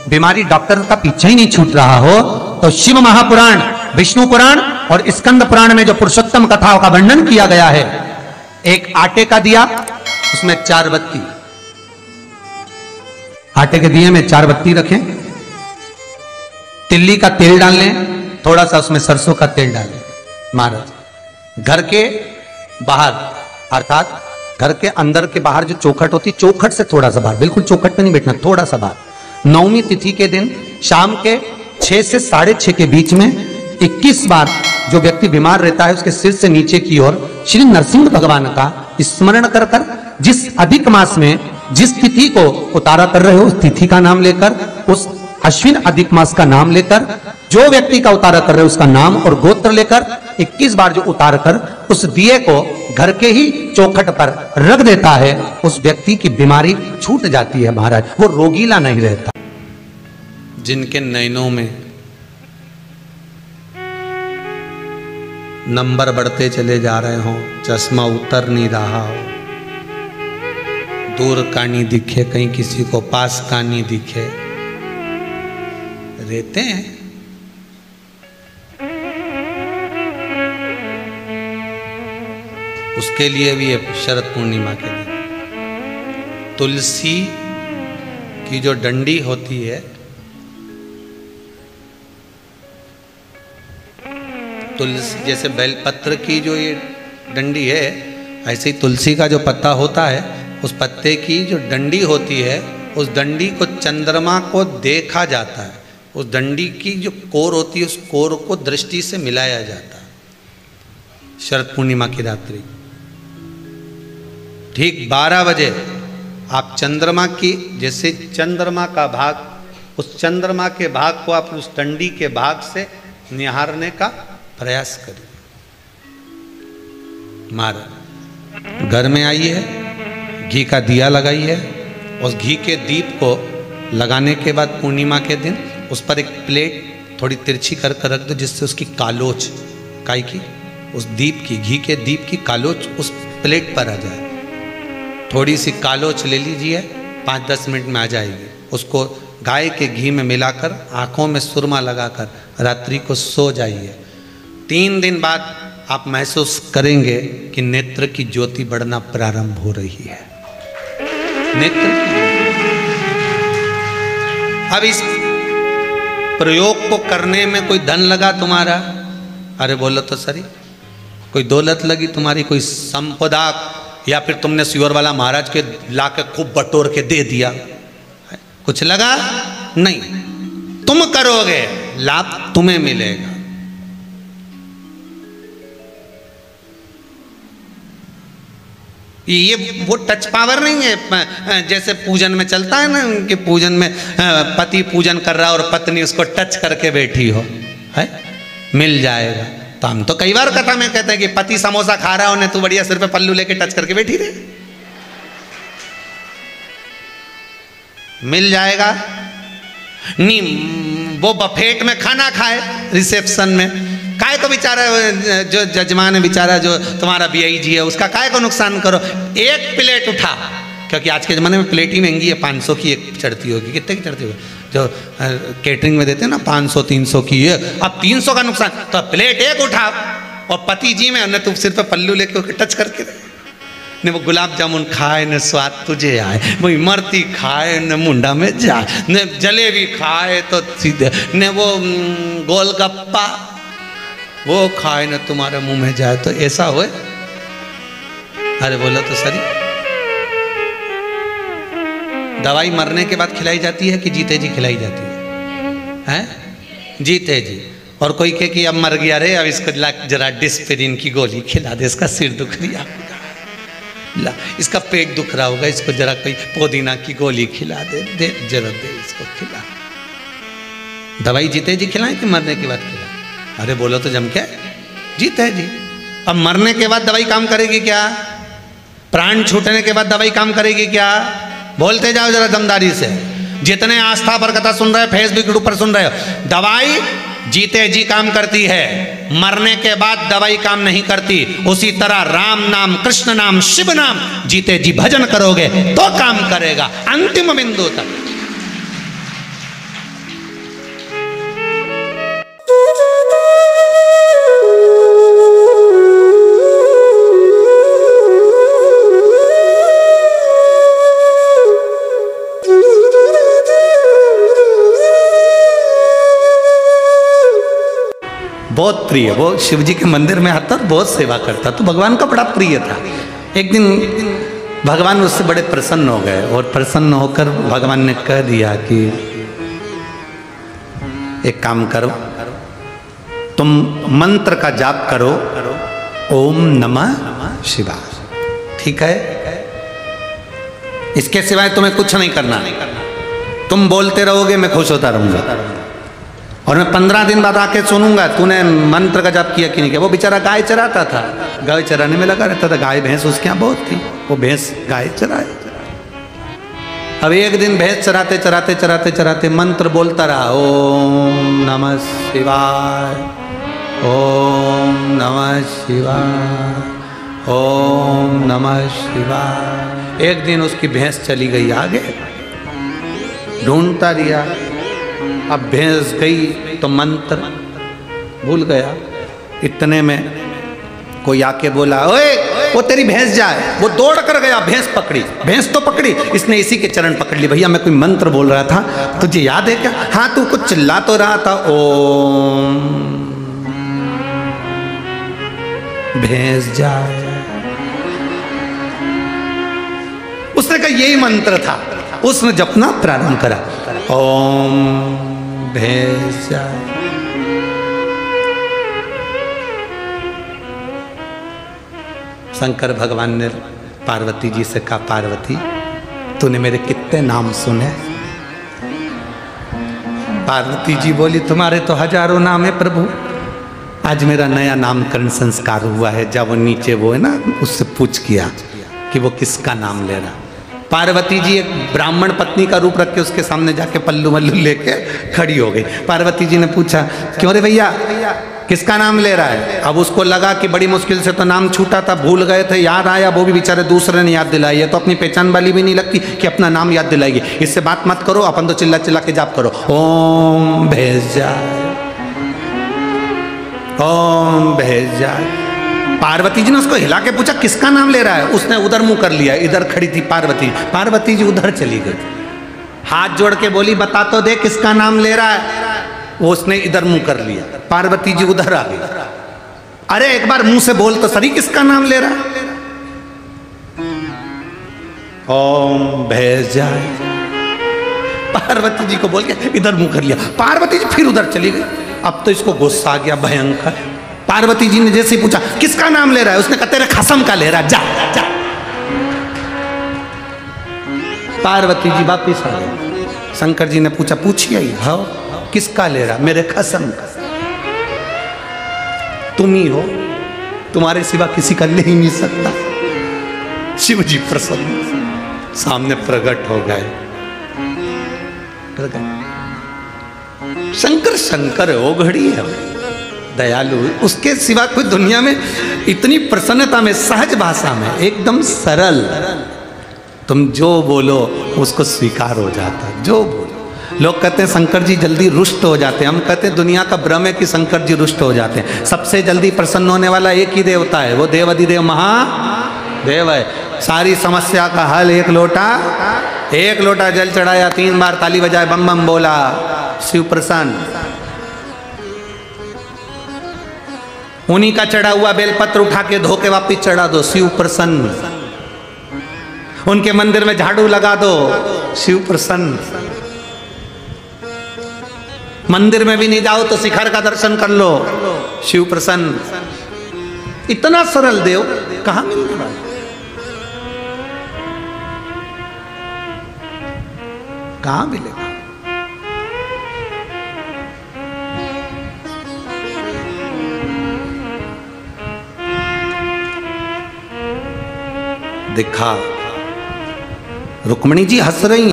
बीमारी डॉक्टर का पीछे ही नहीं छूट रहा हो, तो शिव महापुराण, विष्णु पुराण और स्कंद पुराण में जो पुरुषोत्तम कथाओं का वर्णन किया गया है, एक आटे का दिया, उसमें 4 बत्ती, आटे के दिए में 4 बत्ती रखें, तिल्ली का तेल डाल लें, थोड़ा सा उसमें सरसों का तेल डालें। महाराज घर के बाहर, अर्थात घर के अंदर के बाहर जो चौखट होती, चौखट से थोड़ा सा बाहर, बिल्कुल चौखट पे नहीं बैठना, थोड़ा सा बाहर, 9वीं तिथि के दिन शाम के 6 से 6:30 के बीच में 21 बार जो व्यक्ति बीमार रहता है उसके सिर से नीचे की ओर श्री नरसिंह भगवान का स्मरण कर कर, जिस अधिक मास में जिस तिथि को उतारा कर रहे हो उस तिथि का नाम लेकर, उस अश्विन अधिक मास का नाम लेकर, जो व्यक्ति का उतारा कर रहे हो उसका नाम और गोत्र लेकर 21 बार जो उतार कर उस दिए को घर के ही चौखट पर रख देता है, उस व्यक्ति की बीमारी छूट जाती है महाराज, वो रोगीला नहीं रहता। जिनके नयनों में नंबर बढ़ते चले जा रहे हो, चश्मा उतर नहीं रहा हो, दूर का नहीं दिखे, कहीं किसी को पास का नहीं दिखे, रहते हैं। उसके लिए भी शरद पूर्णिमा के दिन तुलसी की जो डंडी होती है, तुलसी जैसे बेलपत्र की जो ये डंडी है, ऐसे ही तुलसी का जो पत्ता होता है, उस पत्ते की जो डंडी होती है, उस डंडी को चंद्रमा को देखा जाता है, उस डंडी की जो कोर होती है उस कोर को दृष्टि से मिलाया जाता है। शरद पूर्णिमा की रात्रि ठीक 12 बजे आप चंद्रमा की, जैसे चंद्रमा का भाग, उस चंद्रमा के भाग को आप उस डंडी के भाग से निहारने का प्रयास करिए। महाराज घर में आइए, घी का दिया लगाइए, उस घी के दीप को लगाने के बाद पूर्णिमा के दिन उस पर एक प्लेट थोड़ी तिरछी कर कर रख दो, जिससे उसकी कालोच, काय की, उस दीप की, घी के दीप की कालोच उस प्लेट पर आ जाए। थोड़ी सी कालोच ले लीजिए, 5-10 मिनट में आ जाएगी। उसको गाय के घी में मिलाकर आंखों में सुरमा लगाकर रात्रि को सो जाइए। 3 दिन बाद आप महसूस करेंगे कि नेत्र की ज्योति बढ़ना प्रारंभ हो रही है। नेत्र की, अब इस प्रयोग को करने में कोई धन लगा तुम्हारा? अरे बोलो तो सही, कोई दौलत लगी तुम्हारी, कोई संपदा, या फिर तुमने सियोर वाला महाराज के लाके खूब बटोर के दे दिया, कुछ लगा? नहीं। तुम करोगे, लाभ तुम्हें मिलेगा। ये वो टच पावर नहीं है जैसे पूजन में चलता है ना, कि पूजन में पति पूजन कर रहा और पत्नी उसको टच करके बैठी हो, है, मिल जाएगा। तो हम तो कई बार कथा में कहते हैं कि पति समोसा खा रहा हो, तू बढ़िया सिर पे पल्लू लेके टच करके बैठी रहे, मिल जाएगा। नहीं, वो बफेट में खाना खाए रिसेप्शन में, काय को बेचारा जो जजमान है बेचारा, जो तुम्हारा बीआईजी है, उसका काय को नुकसान करो। एक प्लेट उठा, क्योंकि आज के ज़माने में प्लेट ही महंगी है, 500 की एक चढ़ती होगी, कितने की चढ़ती होगी, जो केटरिंग में देते हैं ना 500-300 की एक, अब 300 का नुकसान। तो प्लेट एक उठा और पति जी में उन्हें तुम सिर पर पल्लू लेके टच करके ने वो गुलाब जामुन खाए न स्वाद तुझे आए, वो इमरती खाए न मुंडा में जाए, न जलेबी खाए तो सीधे, न वो गोलगप्पा वो खाए न तुम्हारे मुंह में जाए, तो ऐसा होए? अरे बोलो तो सही। दवाई मरने के बाद खिलाई जाती है कि जीते जी खिलाई जाती है? हैं? जीते जी। और कोई कहे कि अब मर गया रे, अब इसको जरा डिस्पेरिन की गोली खिला दे, इसका सिर दुख रहा, इसका पेट दुख रहा होगा, इसको जरा कोई पुदीना की गोली खिला दे, दे जरा दे इसको खिला। दवाई जीते जी खिलाएं कि मरने के बाद खिलाएं? अरे बोलो तो जम के, जीते जी। अब मरने के बाद दवाई काम करेगी क्या? प्राण छूटने के बाद दवाई काम करेगी क्या? बोलते जाओ जरा दमदारी से। जितने आस्था पर कथा सुन रहे हो, फेसबुक पर सुन रहे हो, दवाई जीते जी काम करती है, मरने के बाद दवाई काम नहीं करती। उसी तरह राम नाम, कृष्ण नाम, शिव नाम जीते जी भजन करोगे तो काम करेगा अंतिम बिंदु तक। बहुत प्रिय, वो शिव जी के मंदिर में आता और बहुत सेवा करता, तो भगवान का बड़ा प्रिय था। एक दिन भगवान उससे बड़े प्रसन्न हो गए और प्रसन्न होकर भगवान ने कह दिया कि एक काम करो, तुम मंत्र का जाप करो, ओम नमः शिवाय, ठीक है? इसके सिवाय तुम्हें कुछ नहीं करना, तुम बोलते रहोगे, मैं खुश होता रहूंगा और मैं 15 दिन बाद आके सुनूंगा तूने मंत्र का जाप किया कि नहीं किया। वो बेचारा गाय चराता था, गाय चराने में लगा रहता था, गाय भैंस उसके यहाँ बहुत थी, वो भैंस गाय चराए। अब एक दिन भैंस चराते चराते चराते चराते मंत्र बोलता रहा, ओम नमः शिवाय, ओम नमः शिवाय, ओम नमः शिवाय। एक दिन उसकी भैंस चली गई आगे, ढूंढता रिया। अब भैंस गई तो मंत्र भूल गया। इतने में कोई आके बोला, ओए वो तेरी भैंस जाए। वो दौड़ कर गया, भैंस पकड़ी, भैंस तो पकड़ी, इसने इसी के चरण पकड़ ली। भैया मैं कोई मंत्र बोल रहा था, तुझे याद है क्या? हाँ तू कुछ चिल्ला तो रहा था, ओम भैंस जाए। उसने कहा यही मंत्र था, उसने जपना प्रारंभ करा, ओम भैंस जाए। शंकर भगवान ने पार्वती जी से कहा, पार्वती तूने मेरे कितने नाम सुने? पार्वती जी बोली, तुम्हारे तो हजारों नाम है प्रभु, आज मेरा नया नामकरण संस्कार हुआ है। जब वो नीचे वो है ना, उससे पूछ किया कि वो किसका नाम ले रहा। पार्वती जी एक ब्राह्मण पत्नी का रूप रख के उसके सामने जाके पल्लू वल्लू लेके खड़ी हो गई। पार्वती जी ने पूछा, क्यों रे भैया किसका नाम ले रहा है? अब उसको लगा कि बड़ी मुश्किल से तो नाम छूटा था, भूल गए थे, याद आया, वो भी बेचारे दूसरे ने याद दिलाई है, तो अपनी पहचान वाली भी नहीं लगती कि अपना नाम याद दिलाएगी। इससे बात मत करो, अपन तो चिल्ला चिल्ला के जाप करो, ओम भैंस जाए, ओम भैंस जाए। पार्वती जी ने उसको हिला के पूछा किसका नाम ले रहा है? उसने उधर मुंह कर लिया, इधर खड़ी थी पार्वती। पार्वती जी उधर चली गई, हाथ जोड़ के बोली, बता तो दे किसका नाम ले रहा है? वो उसने इधर मुंह कर लिया, पार्वती जी उधर आ गई। अरे एक बार मुंह से बोल तो सही, किसका नाम ले रहा है? ओम भैंस जाए। पार्वती जी को बोल के इधर मुंह कर लिया, पार्वती जी फिर उधर चली गई। अब तो इसको गुस्सा आ गया भयंकर। पार्वती जी ने जैसे ही पूछा किसका नाम ले रहा है, उसने कहा तेरे खसम का ले रहा है, जा जा। पार्वती जी वापिस आ गई। शंकर जी ने पूछा, पूछिए हाँ किसका ले रहा? मेरे खसम का। तुम ही हो, तुम्हारे सिवा किसी का ले ही नहीं सकता। शिव जी प्रसन्न सामने प्रकट हो गए। शंकर शंकर है, वो घड़ी है दयालु, उसके सिवा कोई दुनिया में इतनी प्रसन्नता में, सहज भाषा में, एकदम सरल, तुम जो बोलो उसको स्वीकार हो जाता। जो बोलो, लोग कहते हैं शंकर जी जल्दी रुष्ट हो जाते हैं, हम कहते हैं दुनिया का भ्रम है कि शंकर जी रुष्ट हो जाते हैं। सबसे जल्दी प्रसन्न होने वाला एक ही देवता है, वो देवाधिदेव महादेव है। सारी समस्या का हल एक लोटा जल चढ़ाया, 3 बार ताली बजाए, बम बम बोला, शिव प्रसन्न। उन्हीं का चढ़ा हुआ बेलपत्र उठा के धो के वापिस चढ़ा दो, शिव प्रसन्न। उनके मंदिर में झाड़ू लगा दो, शिव प्रसन्न। मंदिर में भी नहीं जाओ तो शिखर का दर्शन कर लो, शिव प्रसन्न। इतना सरल देव कहां मिलने वाला? कहां मिलेगा? देखा रुक्मिणी जी हंस रही